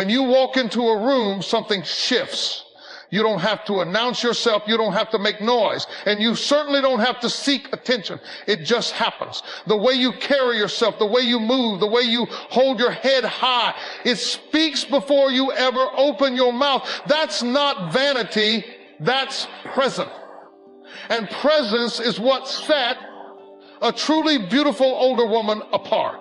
When you walk into a room, something shifts. You don't have to announce yourself. You don't have to make noise. And you certainly don't have to seek attention. It just happens. The way you carry yourself, the way you move, the way you hold your head high, it speaks before you ever open your mouth. That's not vanity. That's present. And presence is what set a truly beautiful older woman apart.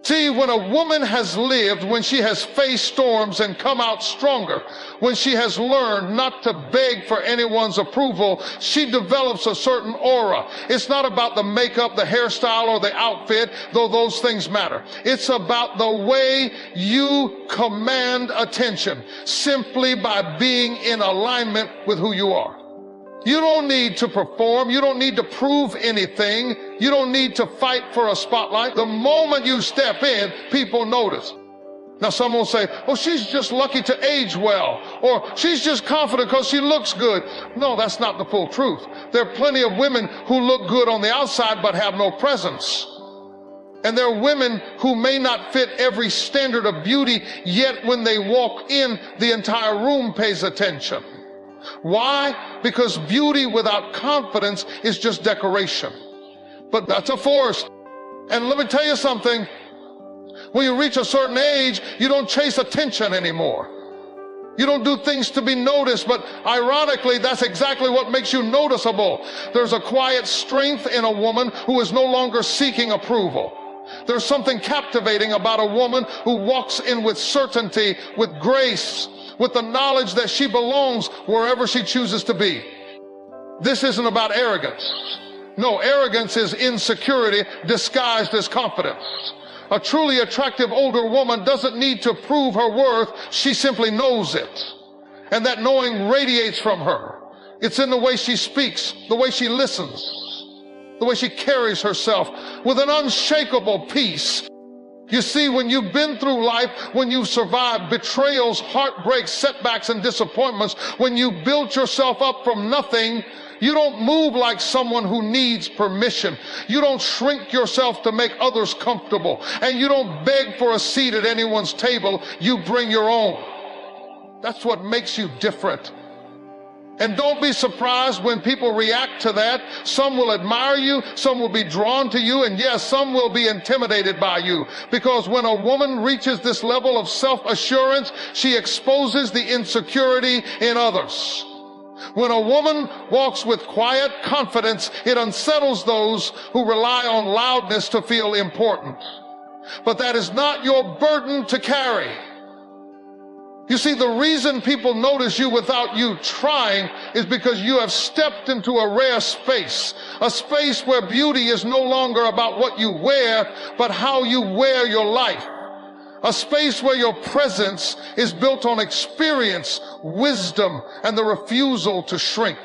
See, when a woman has lived, when she has faced storms and come out stronger, when she has learned not to beg for anyone's approval, she develops a certain aura. It's not about the makeup, the hairstyle, or the outfit, though those things matter. It's about the way you command attention, simply by being in alignment with who you are. You don't need to perform. You don't need to prove anything. You don't need to fight for a spotlight. The moment you step in, people notice. Now, some will say, oh, she's just lucky to age well, or she's just confident because she looks good. No, that's not the full truth. There are plenty of women who look good on the outside but have no presence. And there are women who may not fit every standard of beauty, yet when they walk in, the entire room pays attention. Why? Because beauty without confidence is just decoration. But that's a force. And let me tell you something. When you reach a certain age, you don't chase attention anymore. You don't do things to be noticed, but ironically, that's exactly what makes you noticeable. There's a quiet strength in a woman who is no longer seeking approval. There's something captivating about a woman who walks in with certainty, with grace, with the knowledge that she belongs wherever she chooses to be. This isn't about arrogance. No, arrogance is insecurity disguised as confidence. A truly attractive older woman doesn't need to prove her worth. She simply knows it. And that knowing radiates from her. It's in the way she speaks, the way she listens, the way she carries herself with an unshakable peace. You see, when you've been through life, when you've survived betrayals, heartbreaks, setbacks, and disappointments, when you built yourself up from nothing, you don't move like someone who needs permission. You don't shrink yourself to make others comfortable. And you don't beg for a seat at anyone's table. You bring your own. That's what makes you different. And don't be surprised when people react to that. Some will admire you, some will be drawn to you, and yes, some will be intimidated by you. Because when a woman reaches this level of self-assurance, she exposes the insecurity in others. When a woman walks with quiet confidence, it unsettles those who rely on loudness to feel important. But that is not your burden to carry. You see, the reason people notice you without you trying is because you have stepped into a rare space, a space where beauty is no longer about what you wear, but how you wear your life. A space where your presence is built on experience, wisdom, and the refusal to shrink.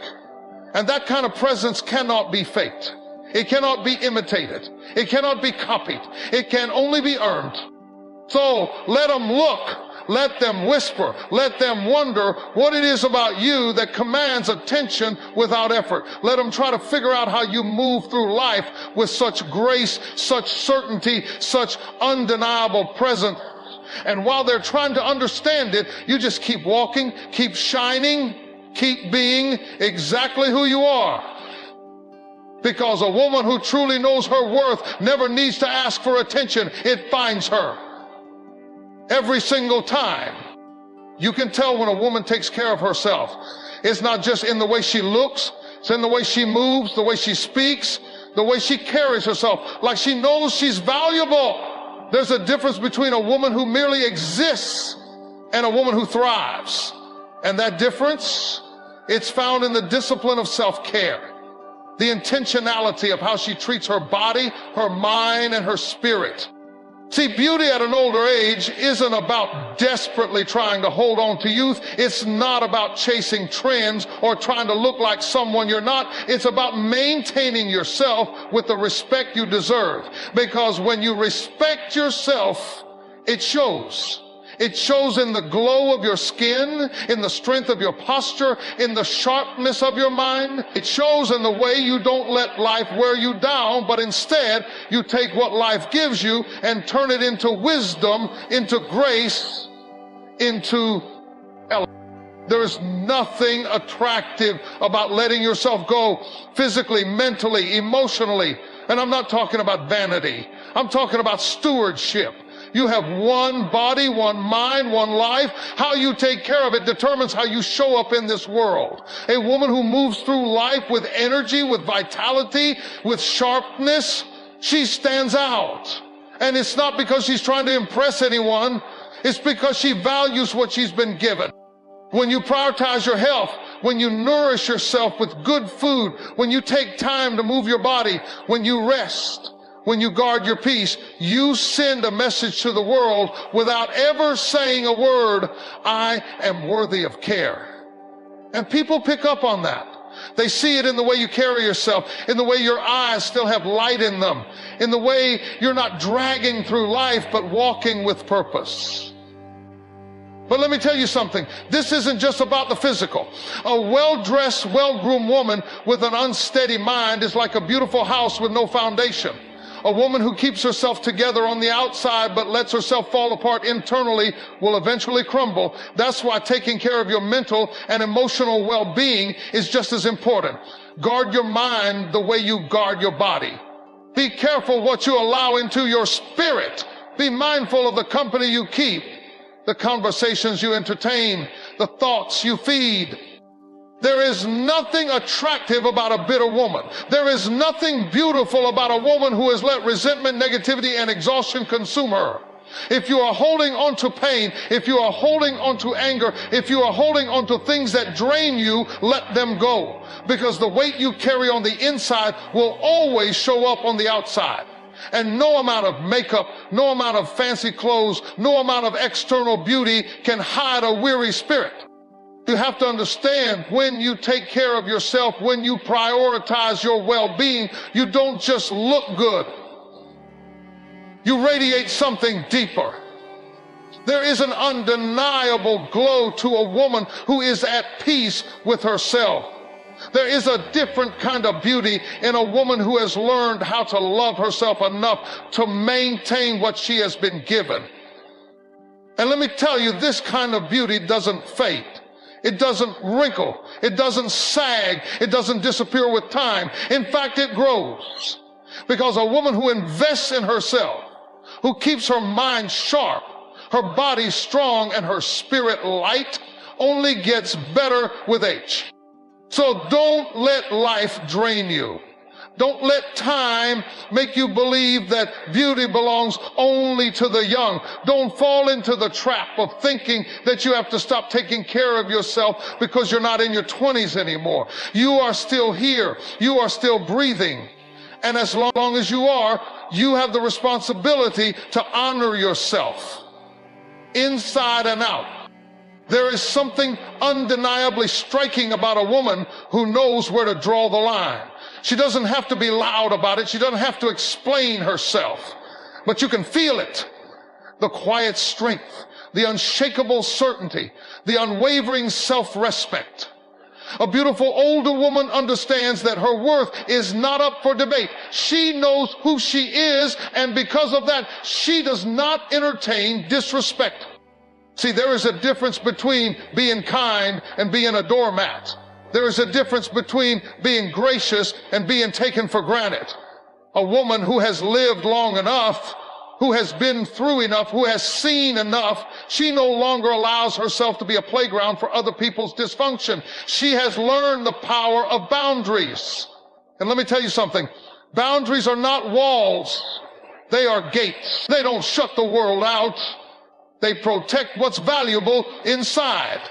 And that kind of presence cannot be faked. It cannot be imitated. It cannot be copied. It can only be earned. So let them look. Let them whisper. Let them wonder what it is about you that commands attention without effort. Let them try to figure out how you move through life with such grace, such certainty, such undeniable presence. And while they're trying to understand it, you just keep walking, keep shining, keep being exactly who you are. Because a woman who truly knows her worth never needs to ask for attention. It finds her. Every single time. You can tell when a woman takes care of herself. It's not just in the way she looks, it's in the way she moves, the way she speaks, the way she carries herself, like she knows she's valuable. There's a difference between a woman who merely exists and a woman who thrives. And that difference, it's found in the discipline of self-care, the intentionality of how she treats her body, her mind, and her spirit. See, beauty at an older age isn't about desperately trying to hold on to youth. It's not about chasing trends or trying to look like someone you're not. It's about maintaining yourself with the respect you deserve. Because when you respect yourself, it shows. It shows in the glow of your skin, in the strength of your posture, in the sharpness of your mind. It shows in the way you don't let life wear you down, but instead you take what life gives you and turn it into wisdom, into grace, into elements. There's nothing attractive about letting yourself go physically, mentally, emotionally. And I'm not talking about vanity. I'm talking about stewardship. You have one body, one mind, one life. How you take care of it determines how you show up in this world. A woman who moves through life with energy, with vitality, with sharpness, she stands out. And it's not because she's trying to impress anyone. It's because she values what she's been given. When you prioritize your health, when you nourish yourself with good food, when you take time to move your body, when you rest, when you guard your peace, you send a message to the world without ever saying a word, I am worthy of care. And people pick up on that. They see it in the way you carry yourself, in the way your eyes still have light in them, in the way you're not dragging through life, but walking with purpose. But let me tell you something. This isn't just about the physical. A well-dressed, well-groomed woman with an unsteady mind is like a beautiful house with no foundation. A woman who keeps herself together on the outside but lets herself fall apart internally will eventually crumble. That's why taking care of your mental and emotional well-being is just as important. Guard your mind the way you guard your body. Be careful what you allow into your spirit. Be mindful of the company you keep, the conversations you entertain, the thoughts you feed. There is nothing attractive about a bitter woman. There is nothing beautiful about a woman who has let resentment, negativity, and exhaustion consume her. If you are holding on to pain, if you are holding on to anger, if you are holding on to things that drain you, let them go. Because the weight you carry on the inside will always show up on the outside. And no amount of makeup, no amount of fancy clothes, no amount of external beauty can hide a weary spirit. You have to understand, when you take care of yourself, when you prioritize your well-being, you don't just look good. You radiate something deeper. There is an undeniable glow to a woman who is at peace with herself. There is a different kind of beauty in a woman who has learned how to love herself enough to maintain what she has been given. And let me tell you, this kind of beauty doesn't fade. It doesn't wrinkle. It doesn't sag. It doesn't disappear with time. In fact, it grows. Because a woman who invests in herself, who keeps her mind sharp, her body strong, and her spirit light, only gets better with age. So don't let life drain you. Don't let time make you believe that beauty belongs only to the young. Don't fall into the trap of thinking that you have to stop taking care of yourself because you're not in your 20s anymore. You are still here. You are still breathing. And as long as you are, you have the responsibility to honor yourself inside and out. There is something undeniably striking about a woman who knows where to draw the line. She doesn't have to be loud about it. She doesn't have to explain herself. But you can feel it. The quiet strength, the unshakable certainty, the unwavering self-respect. A beautiful older woman understands that her worth is not up for debate. She knows who she is, and because of that, she does not entertain disrespect. See, there is a difference between being kind and being a doormat. There is a difference between being gracious and being taken for granted. A woman who has lived long enough, who has been through enough, who has seen enough, she no longer allows herself to be a playground for other people's dysfunction. She has learned the power of boundaries. And let me tell you something. Boundaries are not walls. They are gates. They don't shut the world out. They protect what's valuable inside.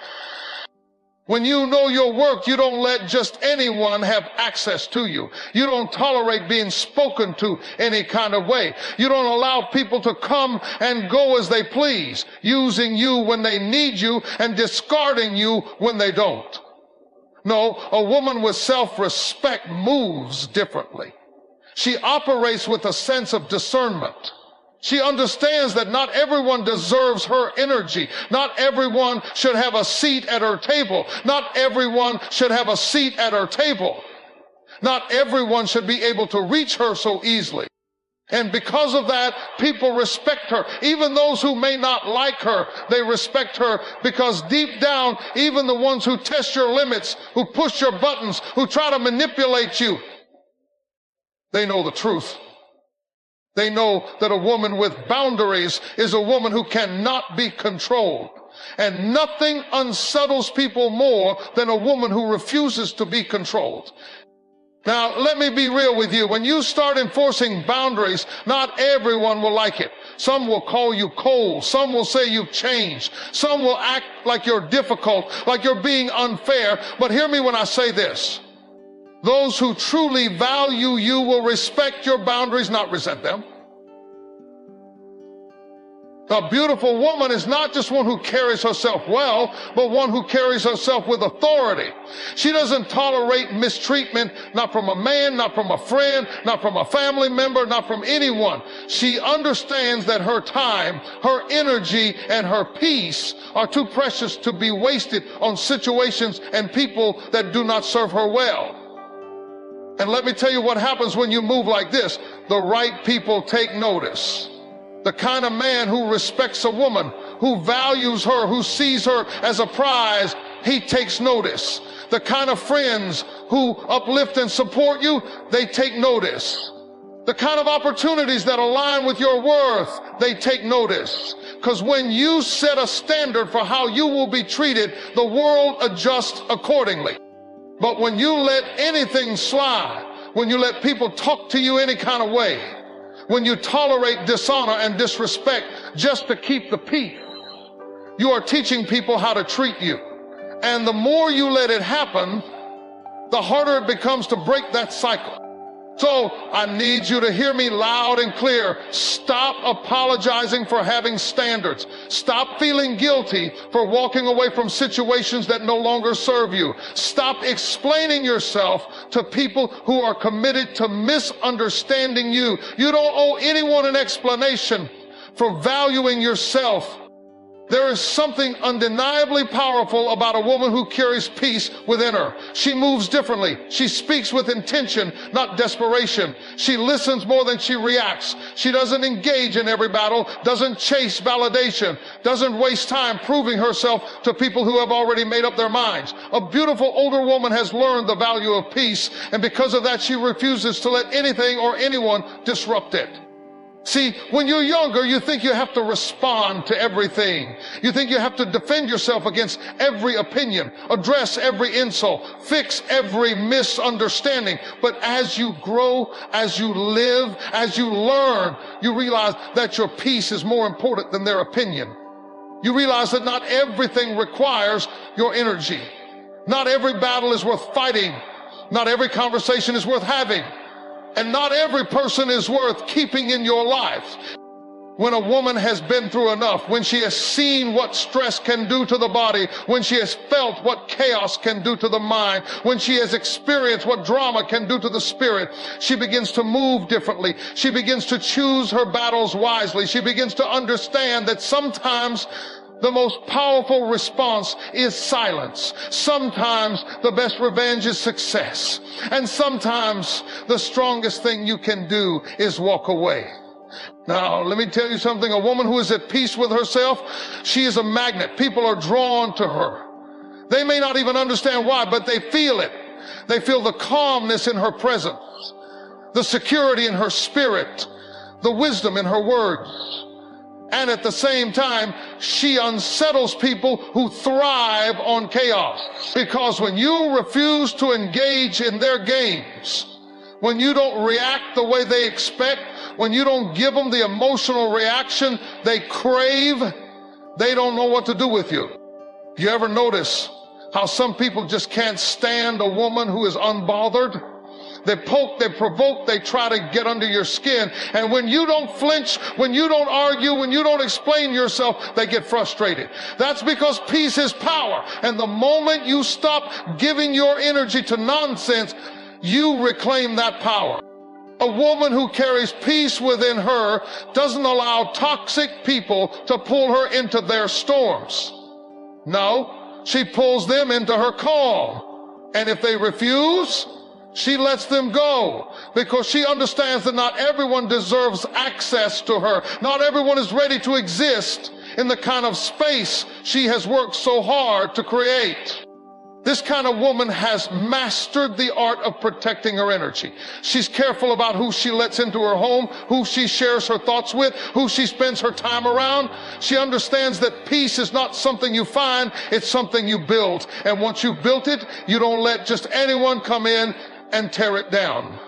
When you know your worth, you don't let just anyone have access to you. You don't tolerate being spoken to any kind of way. You don't allow people to come and go as they please, using you when they need you and discarding you when they don't. No, a woman with self-respect moves differently. She operates with a sense of discernment. She understands that not everyone deserves her energy. Not everyone should have a seat at her table. Not everyone should have a seat at her table. Not everyone should be able to reach her so easily. And because of that, people respect her. Even those who may not like her, they respect her, because deep down, even the ones who test your limits, who push your buttons, who try to manipulate you, they know the truth. They know that a woman with boundaries is a woman who cannot be controlled. And nothing unsettles people more than a woman who refuses to be controlled. Now, let me be real with you. When you start enforcing boundaries, not everyone will like it. Some will call you cold. Some will say you've changed. Some will act like you're difficult, like you're being unfair. But hear me when I say this. Those who truly value you will respect your boundaries, not resent them. A beautiful woman is not just one who carries herself well, but one who carries herself with authority. She doesn't tolerate mistreatment, not from a man, not from a friend, not from a family member, not from anyone. She understands that her time, her energy, and her peace are too precious to be wasted on situations and people that do not serve her well. And let me tell you what happens when you move like this. The right people take notice. The kind of man who respects a woman, who values her, who sees her as a prize, he takes notice. The kind of friends who uplift and support you, they take notice. The kind of opportunities that align with your worth, they take notice. Because when you set a standard for how you will be treated, the world adjusts accordingly. But when you let anything slide, when you let people talk to you any kind of way, when you tolerate dishonor and disrespect just to keep the peace, you are teaching people how to treat you. And the more you let it happen, the harder it becomes to break that cycle. So I need you to hear me loud and clear. Stop apologizing for having standards. Stop feeling guilty for walking away from situations that no longer serve you. Stop explaining yourself to people who are committed to misunderstanding you. You don't owe anyone an explanation for valuing yourself. There is something undeniably powerful about a woman who carries peace within her. She moves differently. She speaks with intention, not desperation. She listens more than she reacts. She doesn't engage in every battle, doesn't chase validation, doesn't waste time proving herself to people who have already made up their minds. A beautiful older woman has learned the value of peace, and because of that, she refuses to let anything or anyone disrupt it. See, when you're younger, you think you have to respond to everything. You think you have to defend yourself against every opinion, address every insult, fix every misunderstanding. But as you grow, as you live, as you learn, you realize that your peace is more important than their opinion. You realize that not everything requires your energy. Not every battle is worth fighting. Not every conversation is worth having. And not every person is worth keeping in your life. When a woman has been through enough, when she has seen what stress can do to the body, when she has felt what chaos can do to the mind, when she has experienced what drama can do to the spirit, she begins to move differently. She begins to choose her battles wisely. She begins to understand that sometimes the most powerful response is silence. Sometimes the best revenge is success. And sometimes the strongest thing you can do is walk away. Now, let me tell you something. A woman who is at peace with herself, she is a magnet. People are drawn to her. They may not even understand why, but they feel it. They feel the calmness in her presence, the security in her spirit, the wisdom in her words. And at the same time, she unsettles people who thrive on chaos. Because when you refuse to engage in their games, when you don't react the way they expect, when you don't give them the emotional reaction they crave, they don't know what to do with you. You ever notice how some people just can't stand a woman who is unbothered? They poke, they provoke, they try to get under your skin. And when you don't flinch, when you don't argue, when you don't explain yourself, they get frustrated. That's because peace is power. And the moment you stop giving your energy to nonsense, you reclaim that power. A woman who carries peace within her doesn't allow toxic people to pull her into their storms. No, she pulls them into her calm. And if they refuse, She lets them go because she understands that not everyone deserves access to her. Not everyone is ready to exist in the kind of space she has worked so hard to create. This kind of woman has mastered the art of protecting her energy. She's careful about who she lets into her home, who she shares her thoughts with, who she spends her time around. She understands that peace is not something you find, it's something you build. And once you've built it, you don't let just anyone come in and tear it down.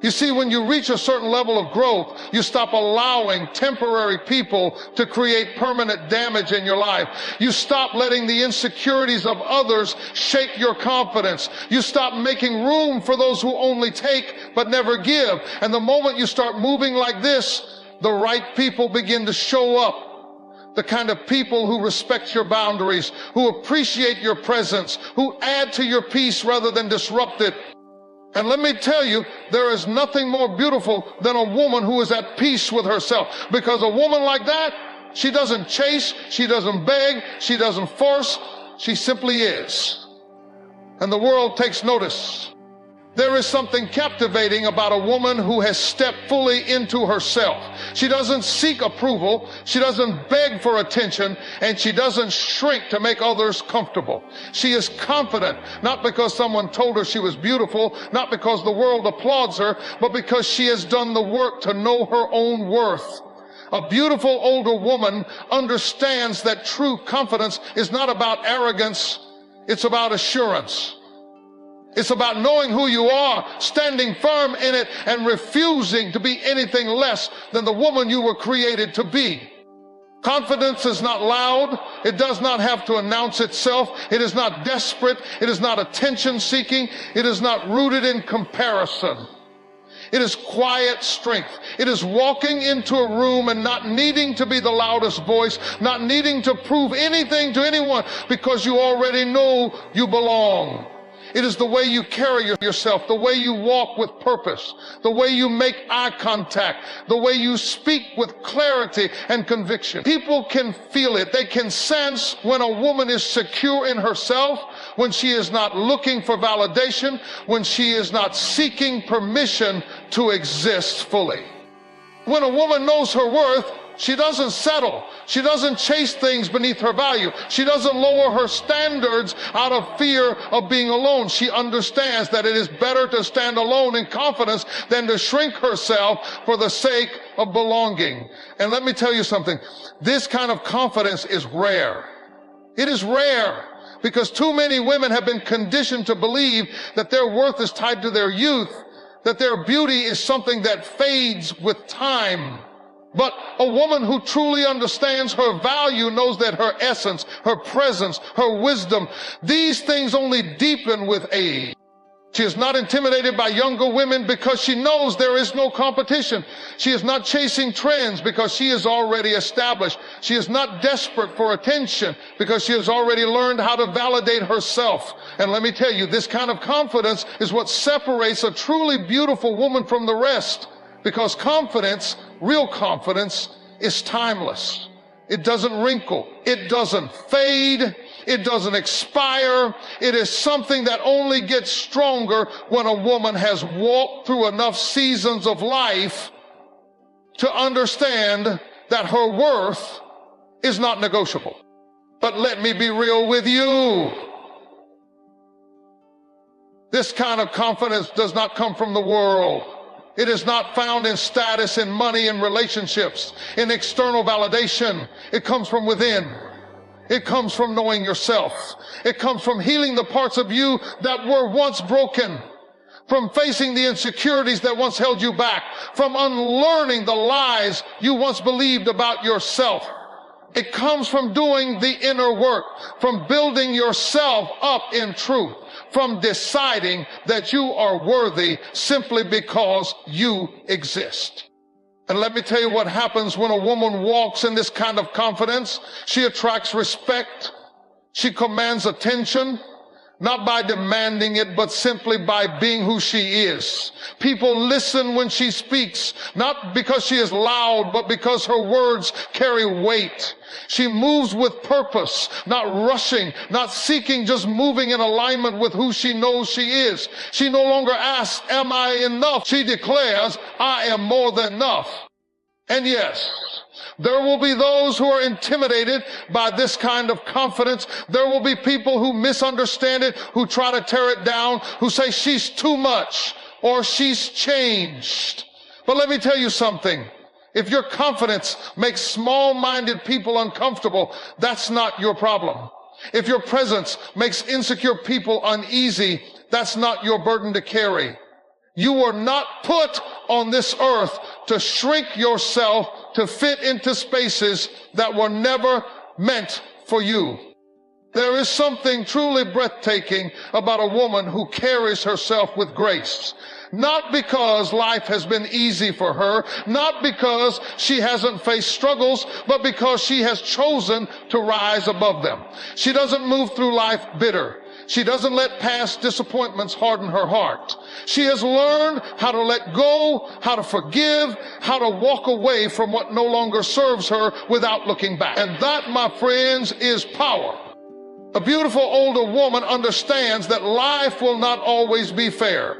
You see, when you reach a certain level of growth, you stop allowing temporary people to create permanent damage in your life. You stop letting the insecurities of others shake your confidence. You stop making room for those who only take but never give. And the moment you start moving like this, the right people begin to show up. The kind of people who respect your boundaries, who appreciate your presence, who add to your peace rather than disrupt it. And let me tell you, there is nothing more beautiful than a woman who is at peace with herself. Because a woman like that, she doesn't chase, she doesn't beg, she doesn't force, she simply is. And the world takes notice. There is something captivating about a woman who has stepped fully into herself. She doesn't seek approval, she doesn't beg for attention, and she doesn't shrink to make others comfortable. She is confident, not because someone told her she was beautiful, not because the world applauds her, but because she has done the work to know her own worth. A beautiful older woman understands that true confidence is not about arrogance, it's about assurance. It's about knowing who you are, standing firm in it, and refusing to be anything less than the woman you were created to be. Confidence is not loud. It does not have to announce itself. It is not desperate. It is not attention-seeking. It is not rooted in comparison. It is quiet strength. It is walking into a room and not needing to be the loudest voice, not needing to prove anything to anyone because you already know you belong. It is the way you carry yourself, the way you walk with purpose, the way you make eye contact, the way you speak with clarity and conviction. People can feel it. They can sense when a woman is secure in herself, when she is not looking for validation, when she is not seeking permission to exist fully. When a woman knows her worth, she doesn't settle. She doesn't chase things beneath her value. She doesn't lower her standards out of fear of being alone. She understands that it is better to stand alone in confidence than to shrink herself for the sake of belonging. And let me tell you something. This kind of confidence is rare. It is rare because too many women have been conditioned to believe that their worth is tied to their youth, that their beauty is something that fades with time. But a woman who truly understands her value knows that her essence, her presence, her wisdom, these things only deepen with age. She is not intimidated by younger women because she knows there is no competition. She is not chasing trends because she is already established. She is not desperate for attention because she has already learned how to validate herself. And let me tell you, this kind of confidence is what separates a truly beautiful woman from the rest. Because confidence, real confidence, is timeless. It doesn't wrinkle. It doesn't fade. It doesn't expire. It is something that only gets stronger when a woman has walked through enough seasons of life to understand that her worth is not negotiable. But let me be real with you. This kind of confidence does not come from the world. It is not found in status, in money, in relationships, in external validation. It comes from within. It comes from knowing yourself. It comes from healing the parts of you that were once broken, from facing the insecurities that once held you back, from unlearning the lies you once believed about yourself. It comes from doing the inner work, from building yourself up in truth, from deciding that you are worthy simply because you exist. And let me tell you what happens when a woman walks in this kind of confidence. She attracts respect. She commands attention. Not by demanding it, but simply by being who she is. People listen when she speaks, not because she is loud, but because her words carry weight. She moves with purpose, not rushing, not seeking, just moving in alignment with who she knows she is. She no longer asks, am I enough? She declares, I am more than enough. And yes, there will be those who are intimidated by this kind of confidence. There will be people who misunderstand it, who try to tear it down, who say she's too much or she's changed. But let me tell you something. If your confidence makes small-minded people uncomfortable, that's not your problem. If your presence makes insecure people uneasy, that's not your burden to carry. You were not put on this earth to shrink yourself to fit into spaces that were never meant for you. There is something truly breathtaking about a woman who carries herself with grace. Not because life has been easy for her, not because she hasn't faced struggles, but because she has chosen to rise above them. She doesn't move through life bitter. She doesn't let past disappointments harden her heart. She has learned how to let go, how to forgive, how to walk away from what no longer serves her without looking back. And that, my friends, is power. A beautiful older woman understands that life will not always be fair.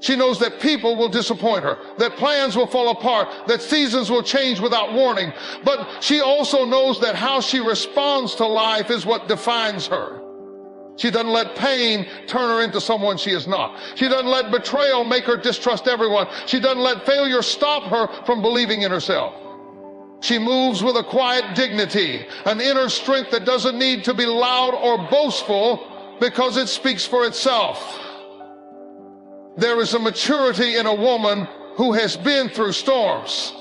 She knows that people will disappoint her, that plans will fall apart, that seasons will change without warning. But she also knows that how she responds to life is what defines her. She doesn't let pain turn her into someone she is not. She doesn't let betrayal make her distrust everyone. She doesn't let failure stop her from believing in herself. She moves with a quiet dignity, an inner strength that doesn't need to be loud or boastful because it speaks for itself. There is a maturity in a woman who has been through storms,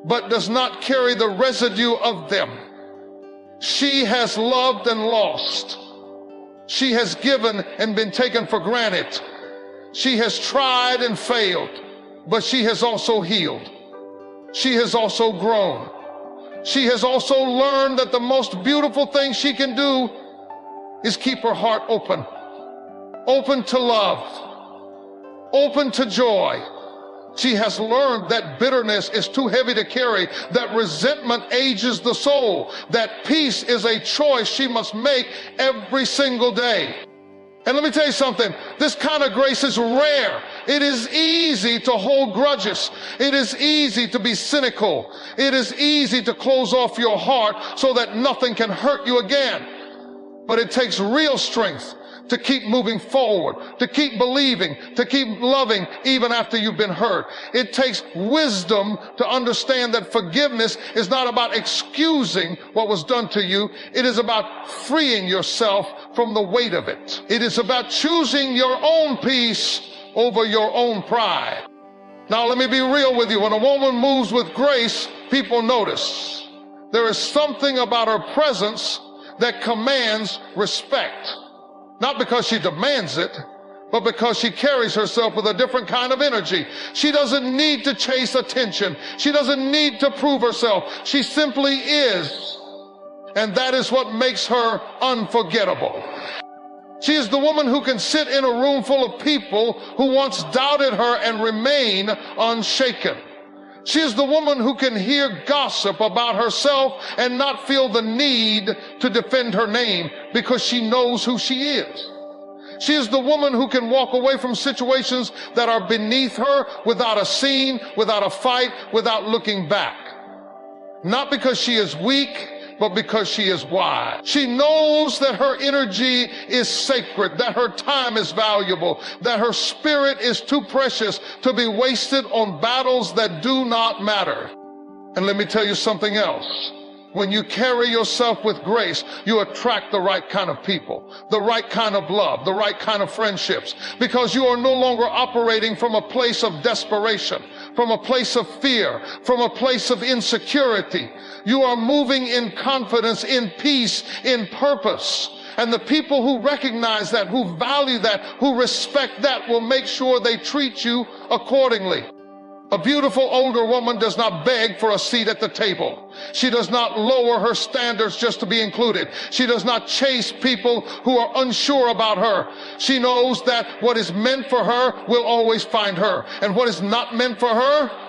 but does not carry the residue of them. She has loved and lost. She has given and been taken for granted. She has tried and failed, but she has also healed. She has also grown. She has also learned that the most beautiful thing she can do is keep her heart open. Open to love. Open to joy. She has learned that bitterness is too heavy to carry, that resentment ages the soul, that peace is a choice she must make every single day. And let me tell you something, this kind of grace is rare. It is easy to hold grudges. It is easy to be cynical. It is easy to close off your heart so that nothing can hurt you again. But it takes real strength to keep moving forward, to keep believing, to keep loving even after you've been hurt. It takes wisdom to understand that forgiveness is not about excusing what was done to you. It is about freeing yourself from the weight of it. It is about choosing your own peace over your own pride. Now let me be real with you. When a woman moves with grace, people notice. There is something about her presence that commands respect. Not because she demands it, but because she carries herself with a different kind of energy. She doesn't need to chase attention. She doesn't need to prove herself. She simply is. And that is what makes her unforgettable. She is the woman who can sit in a room full of people who once doubted her and remain unshaken. She is the woman who can hear gossip about herself and not feel the need to defend her name because she knows who she is. She is the woman who can walk away from situations that are beneath her without a scene, without a fight, without looking back. Not because she is weak, but because she is wise. She knows that her energy is sacred, that her time is valuable, that her spirit is too precious to be wasted on battles that do not matter. And let me tell you something else. When you carry yourself with grace, you attract the right kind of people, the right kind of love, the right kind of friendships, because you are no longer operating from a place of desperation, from a place of fear, from a place of insecurity. You are moving in confidence, in peace, in purpose. And the people who recognize that, who value that, who respect that will make sure they treat you accordingly. A beautiful older woman does not beg for a seat at the table. She does not lower her standards just to be included. She does not chase people who are unsure about her. She knows that what is meant for her will always find her. And what is not meant for her